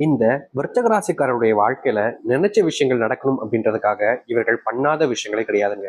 இந்த விருச்சக ராசிக்காரருடைய வாழ்க்கையில நினைச்ச விஷயங்கள் நடக்கணும் அப்படின்றதுக்காக இவர்கள் பண்ணாத விஷயங்களே கிடையாதுங்க.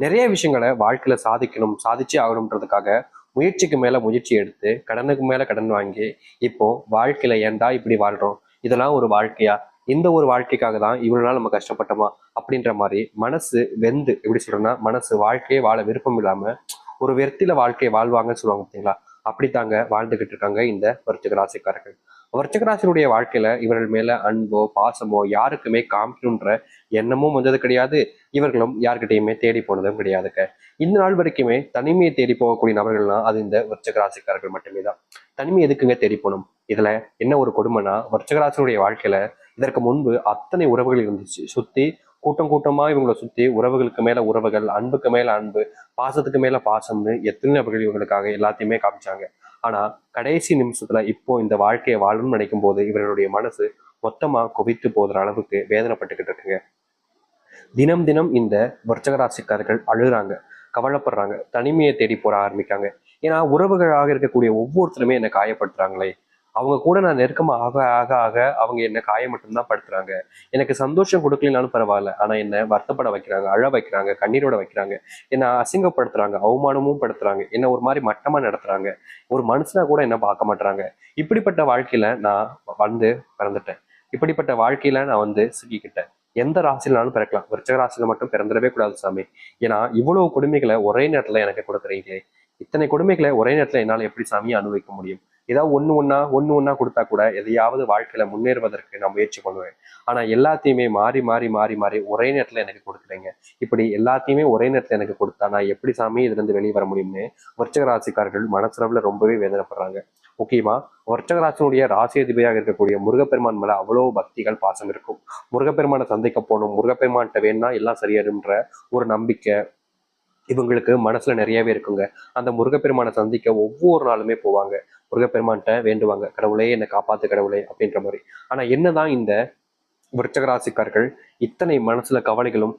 நிறைய விஷயங்களை வாழ்க்கையில சாதிக்கணும், சாதிச்சே ஆகணும்ன்றதுக்காக முயற்சிக்கு மேல முயற்சி எடுத்து கடனுக்கு மேல கடன் வாங்கி இப்போ வாழ்க்கையில ஏன்டா இப்படி வாழ்றோம், இதெல்லாம் ஒரு வாழ்க்கையா, இந்த ஒரு வாழ்க்கைக்காக தான் இவ்வளவு நாள் நம்ம கஷ்டப்பட்டோமா அப்படின்ற மாதிரி மனசு வெந்து, எப்படி சொல்றேன்னா மனசு வாழ்க்கையே வாழ விருப்பம் இல்லாம ஒரு வெறுத்தில வாழ்க்கையை வாழ்வாங்கன்னு சொல்லுவாங்க பார்த்தீங்களா? அப்படித்தாங்க வாழ்ந்துகிட்டு இருக்காங்க இந்த விருச்சிக ராசிக்காரர்கள். விருச்சிக ராசியினுடைய வாழ்க்கையில இவர்கள் மேல அன்போ பாசமோ யாருக்குமே காமிக்கணுன்ற எண்ணமும் வந்தது கிடையாது. இவர்களும் யார்கிட்டயுமே தேடி போனதும் கிடையாதுங்க. இந்த நாள் வரைக்குமே தனிமையை தேடி போகக்கூடிய நபர்கள்னா அது இந்த விருச்சிக ராசிக்காரர்கள் மட்டுமே தான். தனிமை எதுக்குங்க தேடி போகணும்? இதுல என்ன ஒரு கொடுமைனா, விருச்சிக ராசியினுடைய வாழ்க்கையில இதற்கு முன்பு அத்தனை உறவுகள் இருந்துச்சு. சுத்தி கூட்டம் கூட்டமா இவங்களை சுத்தி உறவுகளுக்கு மேல உறவுகள், அன்புக்கு மேல அன்பு, பாசத்துக்கு மேல பாசம்னு எத்தனை நபர்கள் இவங்களுக்காக எல்லாத்தையுமே காமிச்சாங்க. ஆனா கடைசி நிமிஷத்துல இப்போ இந்த வாழ்க்கையை வாழணும்னு நினைக்கும் போது இவர்களுடைய மனசு மொத்தமா குவித்து போகிற அளவுக்கு வேதனைப்பட்டுக்கிட்டு இருக்குங்க. தினம் தினம் இந்த விருச்சிக ராசிக்காரர்கள் அழுகுறாங்க, கவலைப்படுறாங்க, தனிமையை தேடி போற ஆரம்பிக்காங்க. ஏன்னா உறவுகளாக இருக்கக்கூடிய ஒவ்வொருத்தருமே என்னை காயப்படுத்துறாங்களே, அவங்க கூட நான் நெருக்கமா ஆக ஆக ஆக அவங்க என்ன காயம் மட்டும்தான் படுத்துறாங்க. எனக்கு சந்தோஷம் கொடுக்கலனாலும் பரவாயில்ல, ஆனா என்ன வருத்தப்பட வைக்கிறாங்க, அழ வைக்கிறாங்க, கண்ணீரோட வைக்கிறாங்க, என்ன அசிங்கப்படுத்துறாங்க, அவமானமும் படுத்துறாங்க, என்ன ஒரு மாதிரி மட்டமா நடத்துறாங்க, ஒரு மனுஷனா கூட என்ன பார்க்க மாட்டாங்க. இப்படிப்பட்ட வாழ்க்கையில நான் வந்து பிறந்துட்டேன். இப்படிப்பட்ட வாழ்க்கையில நான் சிக்கிக்கிட்டேன். எந்த ராசியிலாலும் பிறக்கலாம், விருச்சிக ராசியில மட்டும் பிறந்துடவே கூடாது சாமி. ஏன்னா இவ்வளவு கொடுமைகளை ஒரே நேரத்துல எனக்கு கொடுக்குறீங்களே, இத்தனை கொடுமைகளை ஒரே நேரத்துல என்னால எப்படி சாமி அனுபவிக்க முடியும்? ஏதாவது ஒண்ணு ஒண்ணா கொடுத்தா கூட எதையாவது வாழ்க்கையில முன்னேறுவதற்கு நான் முயற்சி பண்ணுவேன். ஆனா எல்லாத்தையுமே மாறி மாறி மாறி மாறி ஒரே நேரத்துல எனக்கு கொடுக்குறீங்க. இப்படி எல்லாத்தையுமே ஒரே நேரத்துல எனக்கு கொடுத்தா நான் எப்படி சாமி இதுல இருந்து வெளியே வர முடியும்னு விருச்சிக ராசிக்காரர்கள் மனசளவுல ரொம்பவே வேதனைப்படுறாங்க. முக்கியமா விருச்சிக ராசியினுடைய ராசி அதிபதியாக இருக்கக்கூடிய முருகப்பெருமான் மேல அவ்வளவு பக்திகள், பாசம் இருக்கும். முருகப்பெருமானை சந்திக்க போகணும், முருகப்பெருமான்கிட்ட வேணா எல்லாம் சரியாடுன்ற ஒரு நம்பிக்கை இவங்களுக்கு மனசுல நிறையவே இருக்குங்க. அந்த முருகப்பெருமானை சந்திக்க ஒவ்வொரு நாளுமே போவாங்க. முருகப்பெருமான்கிட்ட வேண்டுவாங்க, கடவுளே என்னை காப்பாத்து கடவுளே அப்படின்ற மாதிரி. ஆனா என்னதான் இந்த விருச்சிக ராசிக்காரர்கள் இத்தனை மனசுல கவலைகளும்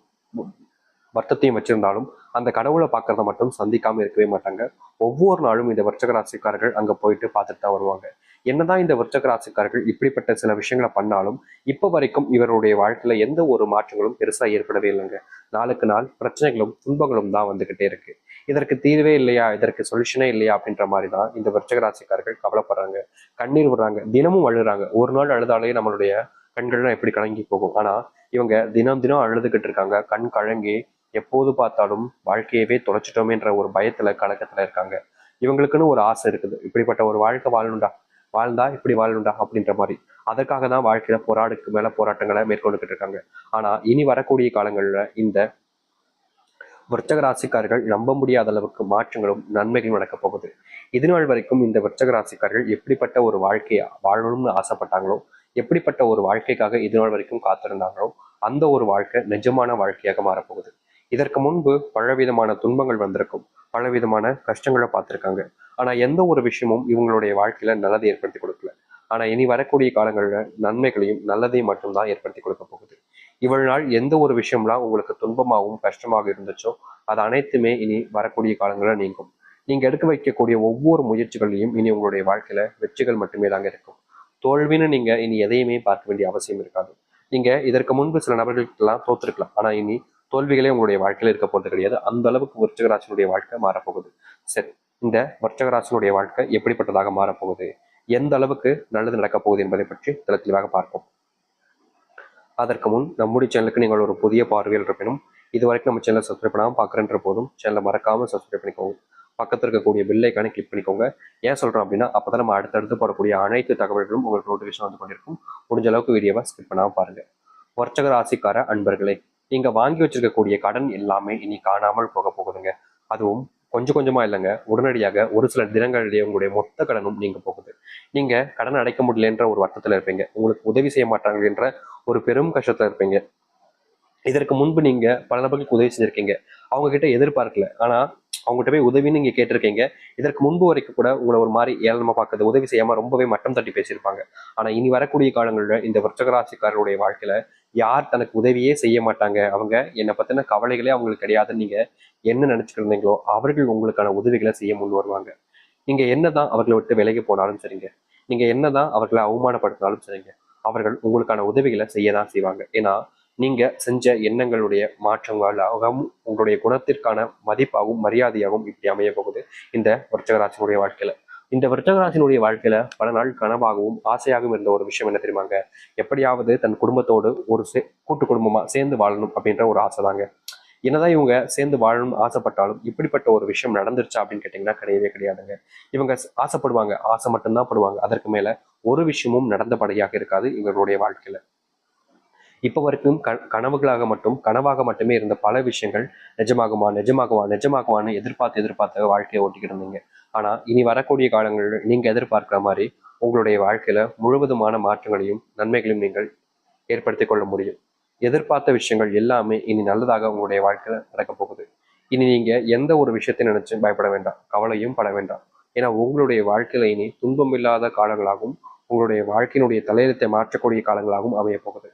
வருத்தத்தையும் வச்சிருந்தாலும் அந்த கடவுளை பார்க்கறத மட்டும் சந்திக்காம இருக்கவே மாட்டாங்க. ஒவ்வொரு நாளும் இந்த விருச்சிக ராசிக்காரர்கள் அங்க போயிட்டு பார்த்துட்டு தான் வருவாங்க. என்னதான் இந்த விருச்சிக ராசிக்காரர்கள் இப்படிப்பட்ட சில விஷயங்களை பண்ணாலும் இப்ப வரைக்கும் இவருடைய வாழ்க்கையில எந்த ஒரு மாற்றங்களும் பெருசா ஏற்படவே இல்லைங்க. நாளுக்கு நாள் பிரச்சனைகளும் துன்பங்களும் தான் வந்துகிட்டே இருக்கு. இதற்கு தீர்வே இல்லையா, இதற்கு சொல்யூஷனே இல்லையா அப்படின்ற மாதிரி தான் இந்த விருச்சிக ராசிக்காரர்கள் கவலைப்படுறாங்க, கண்ணீர் விடுறாங்க, தினமும் அழுறாங்க. ஒரு நாள் அழுதாலே நம்மளுடைய கண்கள்லாம் எப்படி கலங்கி போகும். ஆனா இவங்க தினம் தினம் அழுதுகிட்டு இருக்காங்க, கண் கலங்கி எப்போது பார்த்தாலும் வாழ்க்கையவே தொலைச்சிட்டோமேன்ற ஒரு பயத்துல கலக்கத்துல இருக்காங்க. இவங்களுக்குன்னு ஒரு ஆசை இருக்குது, இப்படிப்பட்ட ஒரு வாழ்க்கை வாழணும்டா, வாழ்ந்தா இப்படி வாழணும்டா அப்படின்ற மாதிரி. அதற்காக தான் வாழ்க்கையில போராடுக்கு மேல போராட்டங்களை மேற்கொண்டுகிட்டு இருக்காங்க. ஆனா இனி வரக்கூடிய காலங்கள்ல இந்த விருச்சக ராசிக்காரர்கள் நம்ப முடியாத அளவுக்கு மாற்றங்களும் நன்மைகளும் நடக்க போகுது. இது நாள் வரைக்கும் இந்த விருச்சக ராசிக்காரர்கள் எப்படிப்பட்ட ஒரு வாழ்க்கையை வாழணும்னு ஆசைப்பட்டாங்களோ, எப்படிப்பட்ட ஒரு வாழ்க்கைக்காக இது நாள் வரைக்கும் காத்திருந்தாங்களோ, அந்த ஒரு வாழ்க்கை நிஜமான வாழ்க்கையாக மாறப்போகுது. இதற்கு முன்பு பலவிதமான துன்பங்கள் வந்திருக்கும், பலவிதமான கஷ்டங்களை பார்த்திருக்காங்க. ஆனா எந்த ஒரு விஷயமும் இவங்களுடைய வாழ்க்கையில நல்லதை ஏற்படுத்தி கொடுக்கல. ஆனா இனி வரக்கூடிய காலங்களில் நன்மைகளையும் நல்லதையும் மட்டும்தான் ஏற்படுத்தி கொடுக்க போகுது. இவ்வளவு நாள் எந்த ஒரு விஷயம்லாம் உங்களுக்கு துன்பமாகவும் கஷ்டமாக இருந்துச்சோ அது அனைத்துமே இனி வரக்கூடிய காலங்களில் நீங்கும். நீங்க எடுக்க வைக்கக்கூடிய ஒவ்வொரு முயற்சிகளையும் இனி உங்களுடைய வாழ்க்கையில வெற்றிகள் மட்டுமே தாங்க இருக்கும். தோல்வின்னு நீங்க இனி எதையுமே பார்க்க வேண்டிய அவசியம் இருக்காது. நீங்க இதற்கு முன்பு சில நபர்களுக்கெல்லாம் தோத்துருக்கலாம், ஆனா இனி தோல்விகளே உங்களுடைய வாழ்க்கையில இருக்க போறது கிடையாது. அந்த அளவுக்கு விருச்சிகராசினுடைய வாழ்க்கை மாறப்போகுது. சரி, இந்த விருச்சிகராசினுடைய வாழ்க்கை எப்படிப்பட்டதாக மாறப்போகுது, எந்த அளவுக்கு நல்லது நடக்கப் போகுது என்பதை பற்றி தெளிவாக பார்ப்போம். அதற்கு முன் நம்முடைய சேனலுக்கு நீங்கள் ஒரு புதிய பார்வையில் இருப்பினும் இதுவரைக்கும் நம்ம சேனலை சப்ஸ்கிரைப் பண்ணாமல் பார்க்குறன்ற போதும் சேனலை மறக்காமல் சப்ஸ்கிரைப் பண்ணிக்கோங்க. பக்கத்தில் இருக்கக்கூடிய பெல் ஐக்கானை கிளிக் பண்ணிக்கோங்க. ஏன் சொல்கிறோம் அப்படின்னா அப்போ தான் நம்ம அடுத்தடுத்து போடக்கூடிய அனைத்து தகவல்களும் உங்களுக்கு நோட்டிஃபிகேஷன் வந்து கொண்டிருக்கும். முடிஞ்ச அளவுக்கு வீடியோவை ஸ்கிப் பண்ணாமல் பாருங்கள். வர்ச்சக ராசிக்கார அன்பர்களே, நீங்க வாங்கி வச்சிருக்கக்கூடிய கடன் எல்லாமே இனி காணாமல் போக போகுதுங்க. அதுவும் கொஞ்சம் கொஞ்சமா இல்லைங்க, உடனடியாக ஒரு சில தினங்களிலேயே உங்களுடைய மொத்த கடனும் நீங்க போகுது. நீங்க கடன் அடைக்க முடியலன்ற ஒரு வருத்தத்துல இருப்பீங்க, உங்களுக்கு உதவி செய்ய மாட்டாங்க என்ற ஒரு பெரும் கஷ்டத்துல இருப்பீங்க. இதற்கு முன்பு நீங்க பல நபர்களுக்கு உதவி செஞ்சிருக்கீங்க, அவங்க கிட்ட எதிர்பார்க்கல, ஆனா அவங்ககிட்ட போய் உதவின்னு நீங்க கேட்டிருக்கீங்க. இதற்கு முன்பு வரைக்கும் கூட உங்களை ஒரு மாதிரி ஏளனமா பார்க்கறது, உதவி செய்யாம ரொம்பவே மட்டம் தட்டி பேசியிருப்பாங்க. ஆனா இனி வரக்கூடிய காலங்களில் இந்த விருச்சகராசிக்காரருடைய வாழ்க்கையில யார் தனக்கு உதவியே செய்ய மாட்டாங்க, அவங்க என்னை பத்தின கவலைகளே அவங்களுக்கு கிடையாதுன்னு நீங்க என்ன நினைச்சுக்கிருந்தீங்களோ அவர்கள் உங்களுக்கான உதவிகளை செய்ய முன் வருவாங்க. நீங்க என்னதான் அவர்களை விட்டு விலகி போனாலும் சரிங்க, நீங்க என்னதான் அவர்களை அவமானப்படுத்தினாலும் சரிங்க, அவர்கள் உங்களுக்கான உதவிகளை செய்யதான் செய்வாங்க. ஏன்னா நீங்க செஞ்ச எண்ணங்களுடைய மாற்றங்களாகவும் உங்களுடைய குணத்திற்கான மதிப்பாகவும் மரியாதையாகவும் இப்படி அமைய போகுது இந்த விருச்சிக ராசியினுடைய வாழ்க்கையில. இந்த விருச்சிக ராசியினுடைய வாழ்க்கையில பல நாள் கனவாகவும் ஆசையாகவும் இருந்த ஒரு விஷயம் என்ன தெரியுமாங்க? எப்படியாவது தன் குடும்பத்தோடு ஒரு கூட்டு குடும்பமா சேர்ந்து வாழணும் அப்படின்ற ஒரு ஆசை தாங்க. என்னதான் இவங்க சேர்ந்து வாழணும்னு ஆசைப்பட்டாலும் இப்படிப்பட்ட ஒரு விஷயம் நடந்துருச்சா அப்படின்னு கேட்டீங்கன்னா கிடையவே கிடையாதுங்க. இவங்க ஆசைப்படுவாங்க, ஆசை மட்டும்தான் படுவாங்க. அதற்கு மேல ஒரு விஷயமும் நடந்தபடியாக இருக்காது இவர்களுடைய வாழ்க்கையில. இப்ப வரைக்கும் கனவுகளாக மட்டும் கனவாக மட்டுமே இருந்த பல விஷயங்கள் நிஜமாகுமா நிஜமாகுமா நிஜமாகுமான்னு எதிர்பார்த்து வாழ்க்கையை ஓட்டிக்கிட்டு இருந்தீங்க. ஆனா இனி வரக்கூடிய காலங்களில் நீங்க எதிர்பார்க்கிற மாதிரி உங்களுடைய வாழ்க்கையில முழுவதுமான மாற்றங்களையும் நன்மைகளையும் நீங்கள் ஏற்படுத்திக் கொள்ள முடியும். எதிர்பார்த்த விஷயங்கள் எல்லாமே இனி நல்லதாக உங்களுடைய வாழ்க்கையில நடக்க போகுது. இனி நீங்க எந்த ஒரு விஷயத்தை நினைச்சு பயப்பட வேண்டாம், கவலையும் பட வேண்டாம். ஏன்னா உங்களுடைய வாழ்க்கையில இனி துன்பம் இல்லாத காலங்களாகவும் உங்களுடைய வாழ்க்கையினுடைய தலையெழுத்தை மாற்றக்கூடிய காலங்களாகவும் அமைய போகுது.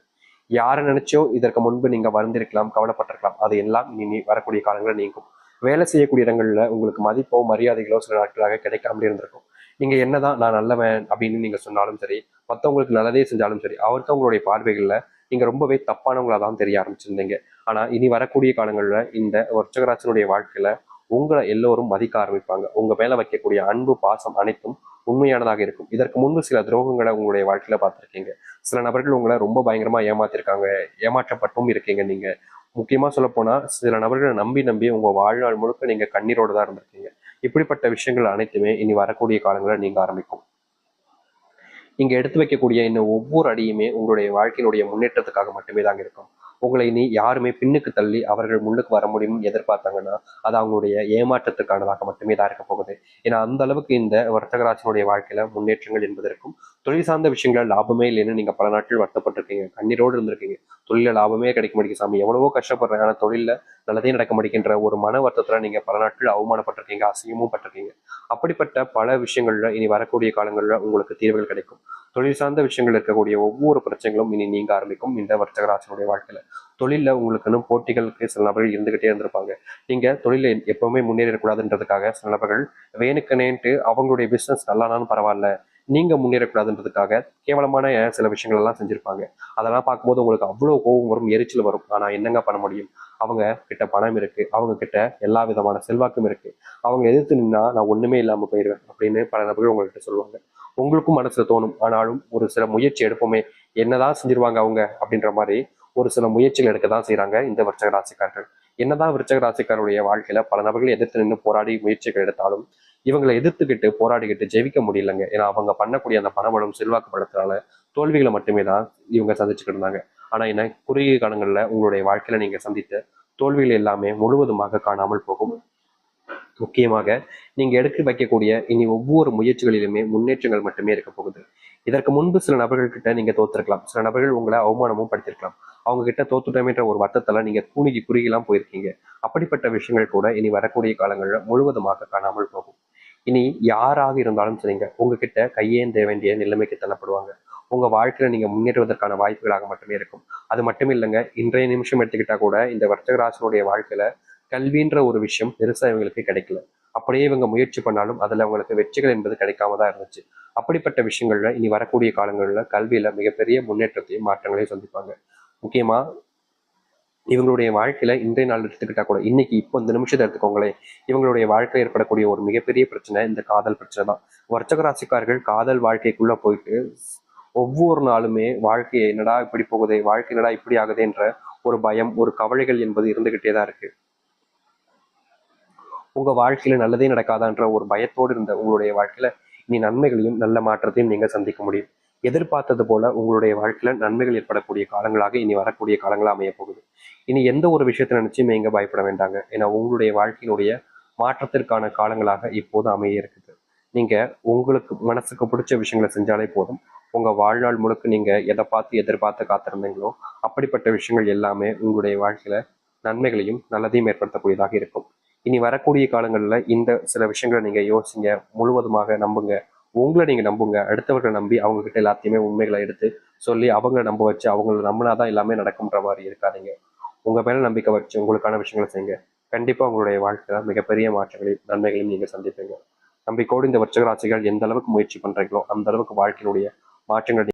யாரை நினைச்சோ இதற்கு முன்பு நீங்க வந்திருக்கலாம், கவலைப்பட்டிருக்கலாம். அது எல்லாம் இனி வரக்கூடிய காலங்களில் நீங்கும். வேலை செய்யக்கூடிய இடங்கள்ல உங்களுக்கு மதிப்போ மரியாதைகளோ சில நாட்களாக கிடைக்காமலே இருந்திருக்கும். நீங்க என்னதான் நான் நல்லவன் அப்படின்னு நீங்க சொன்னாலும் சரி, மற்றவங்களுக்கு நல்லதே செஞ்சாலும் சரி, அவர்த்தவங்களுடைய பார்வைகள்ல நீங்க ரொம்பவே தப்பானவங்களா தான் தெரிய ஆரம்பிச்சிருந்தீங்க. ஆனா இனி வரக்கூடிய காலங்கள்ல இந்த விருச்சிக வாழ்க்கையில உங்களை எல்லோரும் மதிக்க ஆரம்பிப்பாங்க. உங்க மேல வைக்கக்கூடிய அன்பு பாசம் அனைத்தும் உண்மையானதாக இருக்கும். இதற்கு முன்பு சில துரோகங்களை உங்களுடைய வாழ்க்கையில பார்த்திருக்கீங்க. சில நபர்கள் உங்களை ரொம்ப பயங்கரமா ஏமாத்திருக்காங்க, ஏமாற்றப்பட்டும் இருக்கீங்க நீங்க. முக்கியமா சொல்ல போனா சில நபர்களை நம்பி நம்பி உங்க வாழ்நாள் முழுக்க நீங்க கண்ணீரோட தான் இருந்திருக்கீங்க. இப்படிப்பட்ட விஷயங்கள் அனைத்துமே இனி வரக்கூடிய காலங்களில் நீங்க ஆரம்பிக்கும். நீங்க எடுத்து வைக்கக்கூடிய இன்னும் ஒவ்வொரு அடியுமே உங்களுடைய வாழ்க்கையினுடைய முன்னேற்றத்துக்காக மட்டுமே தாங்க இருக்கும். உங்களை இனி யாருமே பின்னுக்கு தள்ளி அவர்கள் முன்னுக்கு வர முடியும்னு எதிர்பார்த்தாங்கன்னா அது அவங்களுடைய ஏமாற்றத்துக்கானதாக மட்டுமே தான் இருக்க போகுது. ஏன்னா அந்த அளவுக்கு இந்த வர்த்தகராஜனுடைய வாழ்க்கையில முன்னேற்றங்கள் என்பதற்கும் தொழில் சார்ந்த விஷயங்கள லாபமே இல்லைன்னு நீங்க பல நாட்கள் வருத்தப்பட்டிருக்கீங்க, கண்ணீரோடு இருந்திருக்கீங்க. தொழில லாபமே கிடைக்க மாட்டேங்குது சாமி, எவ்வளவோ கஷ்டப்படுறேன் ஆனா தொழில நல்லதே நடக்க மாட்டேங்கின்ற ஒரு மன வருத்தத்துல நீங்க பல நாட்கள் அவமானப்பட்டிருக்கீங்க, அசிங்கமும் பட்டிருக்கீங்க. அப்படிப்பட்ட பல விஷயங்கள்ல இனி வரக்கூடிய காலங்கள்ல உங்களுக்கு தீர்வுகள் கிடைக்கும். தொழில் சார்ந்த விஷயங்கள் இருக்கக்கூடிய ஒவ்வொரு பிரச்சனைகளும் இனி நீங்க ஆரம்பிக்கும் இந்த வர்த்தகராசனுடைய வாழ்க்கையில. தொழில உங்களுக்குன்னு போட்டிகளுக்கு சில நபர்கள் இருந்துகிட்டே இருந்திருப்பாங்க. நீங்க தொழில எப்பவுமே முன்னேறக்கூடாதுன்றதுக்காக சில நபர்கள் வேணுக்கனேன்ட்டு அவங்களுடைய பிசினஸ் நல்லானாலும் பரவாயில்ல, நீங்க முன்னேறக்கூடாதுன்றதுக்காக கேவலமான சில விஷயங்கள் எல்லாம் செஞ்சிருப்பாங்க. அதெல்லாம் பார்க்கும்போது உங்களுக்கு அவ்வளவு கோபம் வரும், எரிச்சல் வரும். ஆனா என்னங்க பண்ண முடியும்? அவங்க கிட்ட பணம் இருக்கு, அவங்க கிட்ட எல்லா விதமான செல்வாக்கும் இருக்கு. அவங்க எதிர்த்து நின்னா நான் ஒண்ணுமே இல்லாம போயிடுவேன் அப்படின்னு பல நபர்கள் உங்ககிட்ட சொல்லுவாங்க. உங்களுக்கும் மனசுல தோணும். ஆனாலும் ஒரு சில முயற்சி எடுப்போமே, என்னதான் செஞ்சிருவாங்க அவங்க அப்படின்ற மாதிரி ஒரு சில முயற்சிகள் எடுக்க தான் செய்யறாங்க இந்த விருச்சிக ராசிக்காரர்கள். என்னதான் விருச்சிக ராசிக்காரருடைய வாழ்க்கையில பல நபர்கள் எதிர்த்து நின்று போராடி முயற்சிகள் எடுத்தாலும் இவங்களை எதிர்த்துக்கிட்டு போராடிக்கிட்டு ஜெயிக்க முடியலங்க. ஏன்னா அவங்க பண்ணக்கூடிய அந்த பணபலம் செல்வாக்கு பலத்தினால தோல்விகளை மட்டுமே தான் இவங்க சந்திச்சுக்கிட்டு இருந்தாங்க. ஆனா என்ன குறுகிய காலங்கள்ல உங்களுடைய வாழ்க்கையில நீங்க சந்தித்த தோல்விகள் எல்லாமே முழுவதுமாக காணாமல் போகும். முக்கியமாக நீங்க எடுத்து வைக்கக்கூடிய இனி ஒவ்வொரு முயற்சிகளிலுமே முன்னேற்றங்கள் மட்டுமே இருக்க போகுது. இதற்கு முன்பு சில நபர்கள் கிட்ட நீங்க தோத்திருக்கலாம், சில நபர்கள் உங்களை அவமானமும் படுத்திருக்கலாம். அவங்க கிட்ட தோத்துட்டோமேன்ற ஒரு வருத்தத்துல நீங்க குறுகிலாம் போயிருக்கீங்க. அப்படிப்பட்ட விஷயங்கள் கூட இனி வரக்கூடிய காலங்கள்ல முழுவதுமாக காணாமல் போகும். இனி யாராக இருந்தாலும் சரிங்க, உங்ககிட்ட கையேந்த வேண்டிய நிலைமைக்கு தள்ளப்படுவாங்க. உங்க வாழ்க்கையில நீங்க முன்னேறுவதற்கான வாய்ப்புகளாக மட்டுமே இருக்கும். அது மட்டும் இல்லைங்க, இன்றைய நிமிஷம் எடுத்துக்கிட்டா கூட இந்த வர்த்தகராசனுடைய வாழ்க்கையில கல்வின்ற ஒரு விஷயம் பெருசா இவங்களுக்கு கிடைக்கல. அப்படியே இவங்க முயற்சி பண்ணாலும் அதுல அவங்களுக்கு வெற்றிகள் என்பது கிடைக்காம தான் இருந்துச்சு. அப்படிப்பட்ட விஷயங்கள்ல இனி வரக்கூடிய காலங்கள்ல கல்வியில மிகப்பெரிய முன்னேற்றத்தையும் மாற்றங்களையும் சந்திப்பாங்க. முக்கியமா இவங்களுடைய வாழ்க்கையில இன்றைய நாள் எடுத்துக்கிட்டா கூட இன்னைக்கு இப்போ இந்த நிமிஷத்தை எடுத்துக்கோங்களேன், இவங்களுடைய வாழ்க்கையில் ஏற்படக்கூடிய ஒரு மிகப்பெரிய பிரச்சனை இந்த காதல் பிரச்சனை தான். வர்த்தக ராசிக்காரர்கள் காதல் வாழ்க்கைக்குள்ள போயிட்டு ஒவ்வொரு நாளுமே வாழ்க்கையை என்னடா இப்படி போகுதே, வாழ்க்கை என்னடா இப்படி ஆகுதுன்ற ஒரு பயம், ஒரு கவலைகள் என்பது இருந்துகிட்டே தான் இருக்கு. உங்க வாழ்க்கையில நல்லதே நடக்காதான்ற ஒரு பயத்தோடு இருந்த உங்களுடைய வாழ்க்கையில இனி நன்மைகளையும் நல்ல மாற்றத்தையும் நீங்க சந்திக்க முடியும். எதிர்பார்த்தது போல உங்களுடைய வாழ்க்கையில நன்மைகள் ஏற்படக்கூடிய காலங்களாக இனி வரக்கூடிய காலங்களா அமைய போகுது. இனி எந்த ஒரு விஷயத்தை நினைச்சுமே இங்க பயப்பட வேண்டாங்க. ஏன்னா உங்களுடைய வாழ்க்கையினுடைய மாற்றத்திற்கான காலங்களாக இப்போது அமைய இருக்குது. நீங்க உங்களுக்கு மனசுக்கு பிடிச்ச விஷயங்களை செஞ்சாலே போதும். உங்க வாழ்நாள் முழுக்க நீங்க எதை பார்த்து எதிர்பார்த்து காத்திருந்தீங்களோ அப்படிப்பட்ட விஷயங்கள் எல்லாமே உங்களுடைய வாழ்க்கையில நன்மைகளையும் நல்லதையும் ஏற்படுத்தக்கூடியதாக இருக்கும். இனி வரக்கூடிய காலங்களில் இந்த சில விஷயங்களை நீங்க யோசிங்க, முழுவதுமாக நம்புங்க. உங்களை நீங்க நம்புங்க. அடுத்தவர்களை நம்பி அவங்க கிட்ட எல்லாத்தையுமே உண்மைகளை எடுத்து சொல்லி அவங்களை நம்ப வச்சு அவங்களை நம்பினாதான் எல்லாமே நடக்கும்ன்ற மாதிரி இருக்காதீங்க. உங்க மேல நம்பிக்கை வச்சு உங்களுக்கான விஷயங்களை செய்யுங்க. கண்டிப்பா உங்களுடைய வாழ்க்கையில மிகப்பெரிய மாற்றங்களையும் நன்மைகளையும் நீங்க சந்திப்பீங்க. நம்பிக்கையோடு இந்த விருச்சிக ராசிகள் எந்த அளவுக்கு முயற்சி பண்றீங்களோ அந்த அளவுக்கு வாழ்க்கையினுடைய மாற்றங்கள்